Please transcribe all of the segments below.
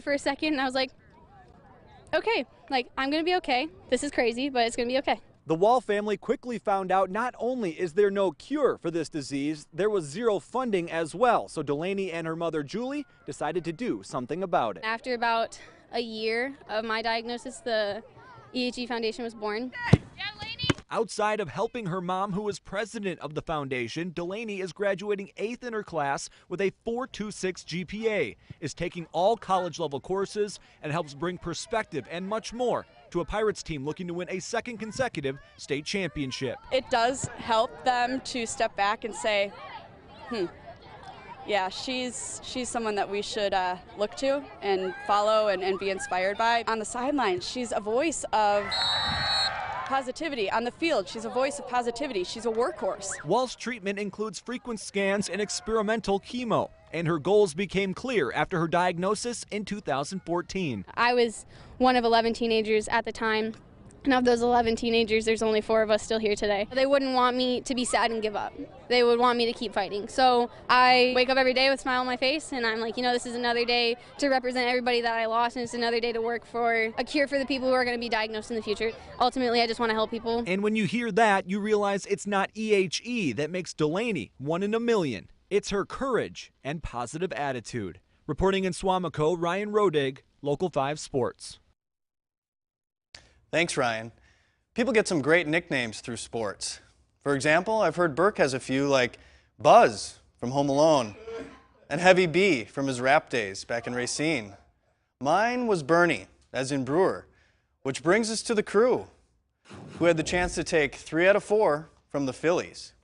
For a second, and I was like, okay, like, I'm going to be okay. This is crazy, but it's going to be okay. The Wahl family quickly found out not only is there no cure for this disease, there was zero funding as well. So Delaney and her mother, Julie, decided to do something about it. After about a year of my diagnosis, the EHE Foundation was born. Outside of helping her mom, who is president of the foundation, Delaney is graduating 8th in her class with a 4.26 GPA, is taking all college-level courses, and helps bring perspective and much more to a Pirates team looking to win a second consecutive state championship. It does help them to step back and say, yeah, she's someone that we should look to and follow and be inspired by. On the sideline, she's a voice of positivity. On the field, she's a voice of positivity. She's a workhorse. Wahl's treatment includes frequent scans and experimental chemo, and her goals became clear after her diagnosis in 2014. I was one of 11 teenagers at the time, and of those 11 teenagers, there's only 4 of us still here today. They wouldn't want me to be sad and give up. They would want me to keep fighting. So I wake up every day with a smile on my face, and I'm like, this is another day to represent everybody that I lost, and it's another day to work for a cure for the people who are going to be diagnosed in the future. Ultimately, I just want to help people. And when you hear that, you realize it's not EHE that makes Delaney one in a million. It's her courage and positive attitude. Reporting in Swamico, Ryan Rodig, Local 5 Sports. Thanks, Ryan. People get some great nicknames through sports. For example, I've heard Burke has a few like Buzz from Home Alone and Heavy B from his rap days back in Racine. Mine was Bernie, as in Brewer, which brings us to the crew, who had the chance to take 3 out of 4 from the Phillies.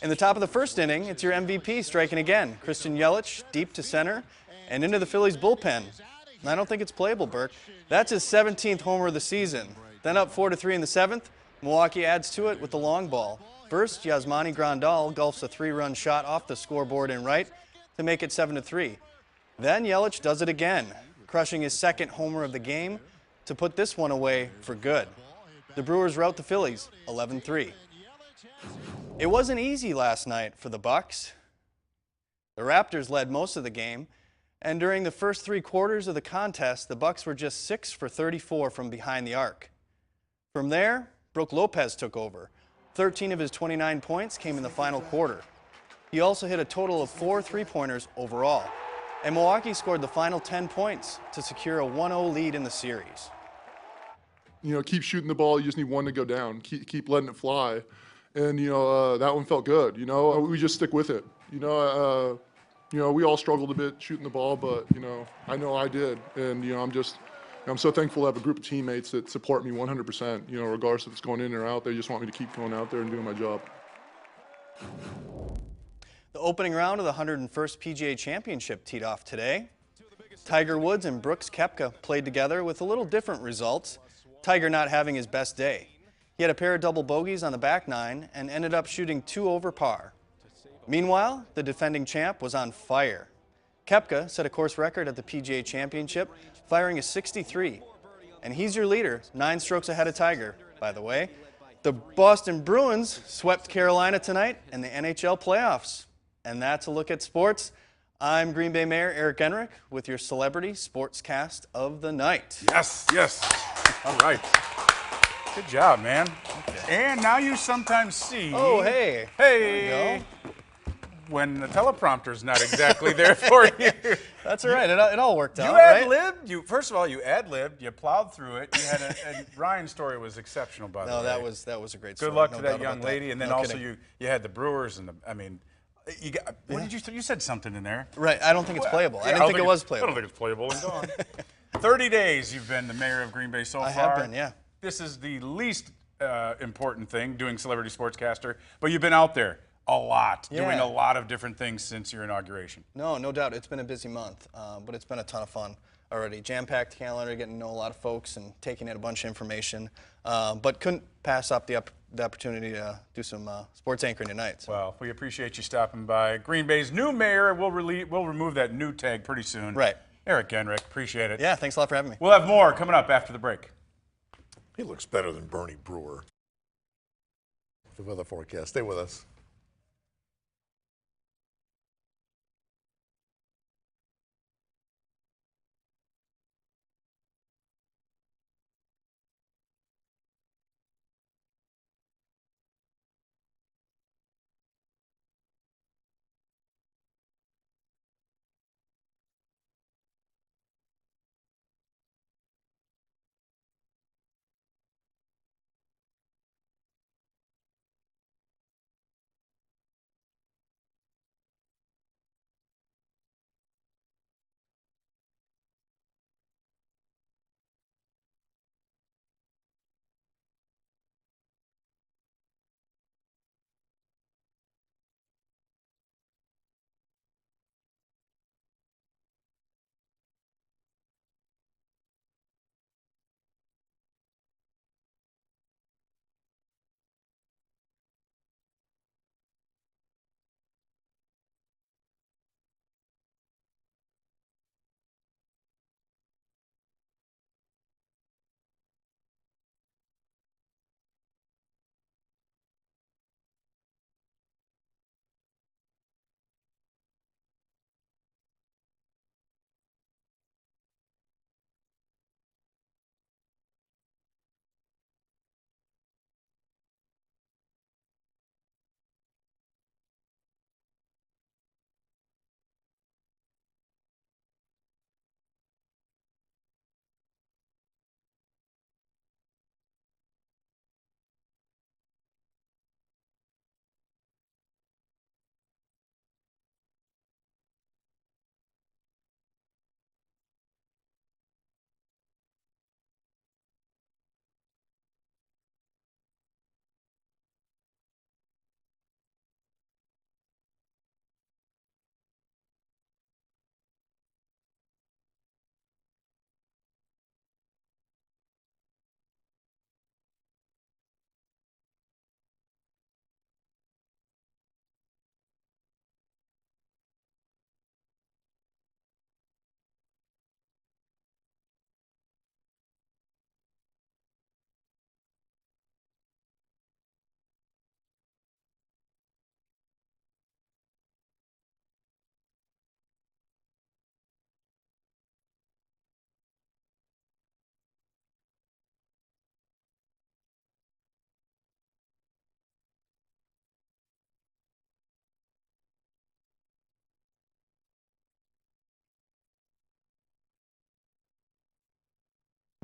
In the top of the first inning, it's your MVP striking again. Christian Yelich deep to center and into the Phillies bullpen. I don't think it's playable, Burke. That's his 17th homer of the season. Then up 4-3 in the 7th, Milwaukee adds to it with the long ball. First, Yasmani Grandal golfs a 3-run shot off the scoreboard in right to make it 7-3. Then Yelich does it again, crushing his 2nd homer of the game to put this one away for good. The Brewers rout the Phillies 11-3. It wasn't easy last night for the Bucks. The Raptors led most of the game, and during the first 3 quarters of the contest, the Bucks were just 6 for 34 from behind the arc. From there, Brook Lopez took over. 13 of his 29 points came in the final quarter. He also hit a total of 4 3-pointers overall. And Milwaukee scored the final 10 points to secure a 1-0 lead in the series. Keep shooting the ball. You just need one to go down. Keep letting it fly. And, that one felt good. We just stick with it. We all struggled a bit shooting the ball, but, I know I did. And, I'm so thankful to have a group of teammates that support me 100%, regardless if it's going in or out. They just want me to keep going out there and doing my job. The opening round of the 101st PGA Championship teed off today. Tiger Woods and Brooks Koepka played together with a little different results. Tiger not having his best day. He had a pair of double bogeys on the back 9 and ended up shooting 2 over par. Meanwhile, the defending champ was on fire. Koepka set a course record at the PGA Championship, firing a 63. And he's your leader, 9 strokes ahead of Tiger, by the way. The Boston Bruins swept Carolina tonight in the NHL playoffs. And that's a look at sports. I'm Green Bay Mayor Eric Enrick with your celebrity sportscast of the night. Yes, yes. All right. Good job, man. Okay. And now you sometimes see. Oh, hey. Hey. There you go. When the teleprompter's not exactly there for you. That's all right. It all worked out. You ad-libbed. First of all, you ad-libbed. You plowed through it. You had and Ryan's story was exceptional, by the way. No, that was a great story. Good luck no to that young lady. And then no also kidding. you had the Brewers and you got. What did you said something in there? Right. I don't think it's playable. I didn't think it was playable. I don't think it's playable. And gone. 30 days you've been the mayor of Green Bay so far. I have been, yeah. This is the least important thing, doing celebrity sportscaster, but you've been out there a lot, doing a lot of different things since your inauguration. No doubt. It's been a busy month, but it's been a ton of fun already. Jam-packed calendar, getting to know a lot of folks and taking in a bunch of information, but couldn't pass up the opportunity to do some sports anchoring tonight. So. Well, we appreciate you stopping by. Green Bay's new mayor, we'll remove that new tag pretty soon. Right. Eric Enrick, appreciate it. Yeah, thanks a lot for having me. We'll have more coming up after the break. He looks better than Bernie Brewer. The weather forecast. Stay with us.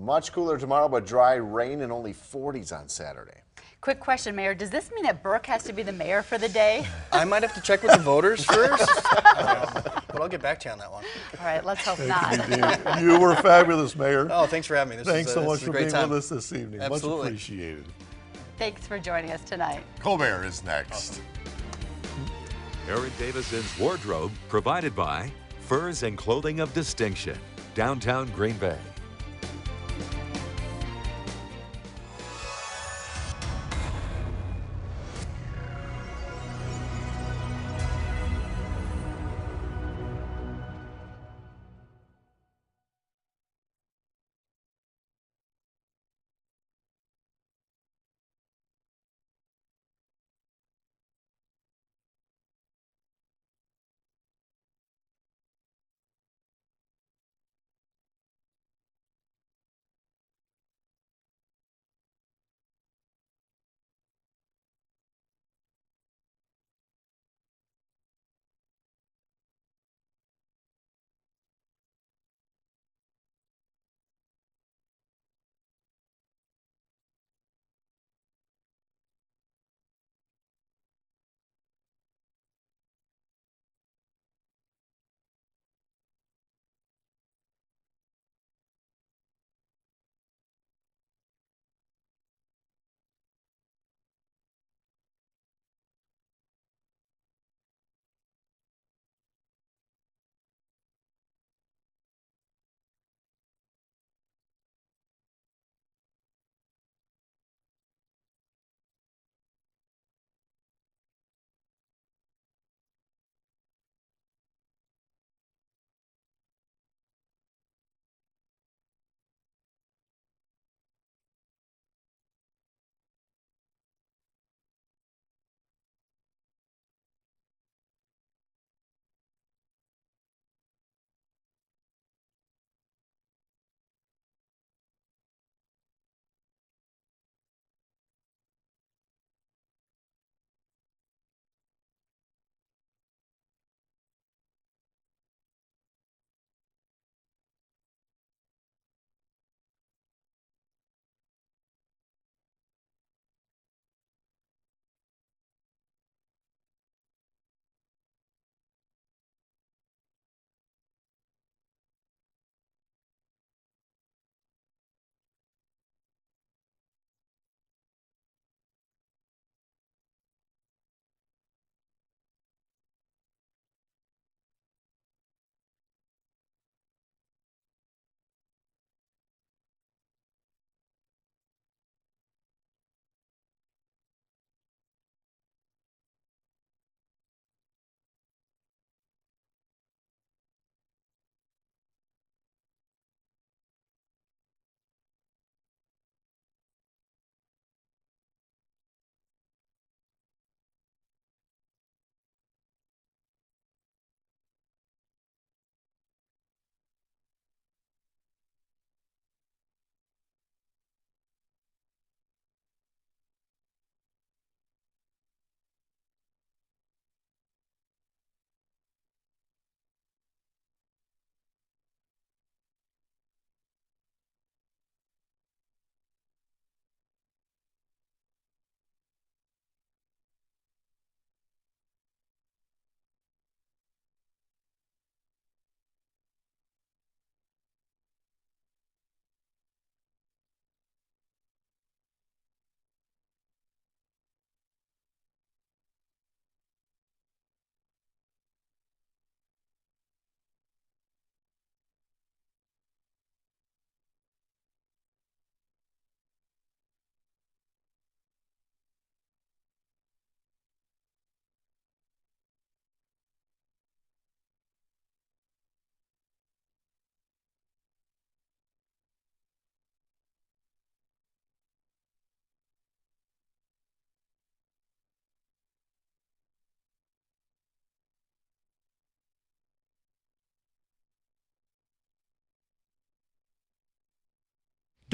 Much cooler tomorrow, but dry rain and only 40s on Saturday. Quick question, Mayor. Does this mean that Burke has to be the mayor for the day? I might have to check with the voters first, but I'll get back to you on that one. All right, let's hope not. You were fabulous, Mayor. Oh, thanks for having me. Thanks so much this for is a great being time. with us this evening. Absolutely. Much appreciated. Thanks for joining us tonight. Colbert is next. Awesome. Aaron Davison's wardrobe provided by Furs and Clothing of Distinction, downtown Green Bay.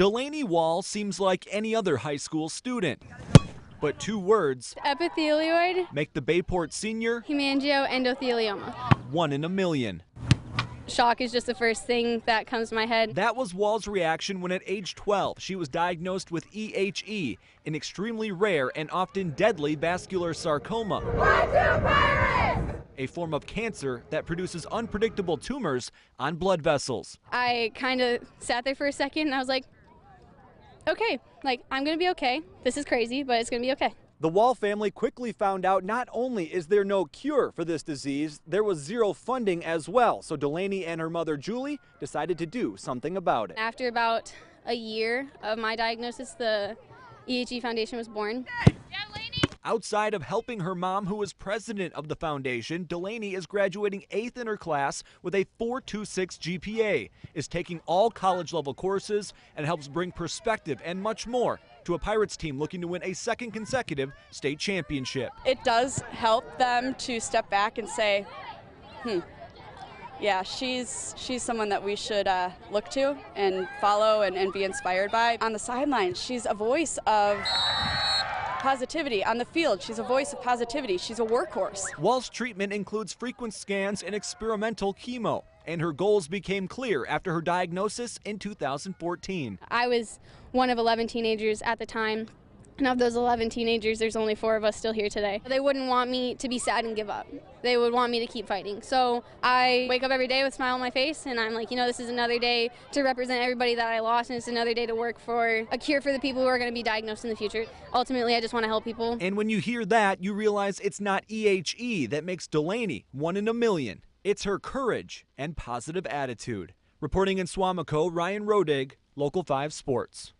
Delaney Wahl seems like any other high school student. But two words Epithelioid make the Bayport senior hemangioendothelioma. one in a million. Shock is just the first thing that comes to my head. That was Wahl's reaction when at age 12 she was diagnosed with EHE, an extremely rare and often deadly vascular sarcoma, a form of cancer that produces unpredictable tumors on blood vessels. I kind of sat there for a second and I was like, okay, like I'm gonna be okay. This is crazy, but it's gonna be okay. The Wahl family quickly found out not only is there no cure for this disease, there was zero funding as well. So Delaney and her mother Julie decided to do something about it. After about a year of my diagnosis, the EHE Foundation was born. Outside of helping her mom, who is president of the foundation, Delaney is graduating 8th in her class with a 4.26 GPA, is taking all college-level courses, and helps bring perspective and much more to a Pirates team looking to win a second consecutive state championship. It does help them to step back and say, yeah, she's someone that we should look to and follow and be inspired by. On the sidelines, she's a voice of positivity. On the field, she's a voice of positivity. She's a workhorse. Wahl's treatment includes frequent scans and experimental chemo, and her goals became clear after her diagnosis in 2014. I was one of 11 teenagers at the time, and of those 11 teenagers, there's only 4 of us still here today. They wouldn't want me to be sad and give up. They would want me to keep fighting. So I wake up every day with a smile on my face, and I'm like, you know, this is another day to represent everybody that I lost, and it's another day to work for a cure for the people who are going to be diagnosed in the future. Ultimately, I just want to help people. And when you hear that, you realize it's not EHE that makes Delaney one in a million. It's her courage and positive attitude. Reporting in Swamico, Ryan Rodig, Local 5 Sports.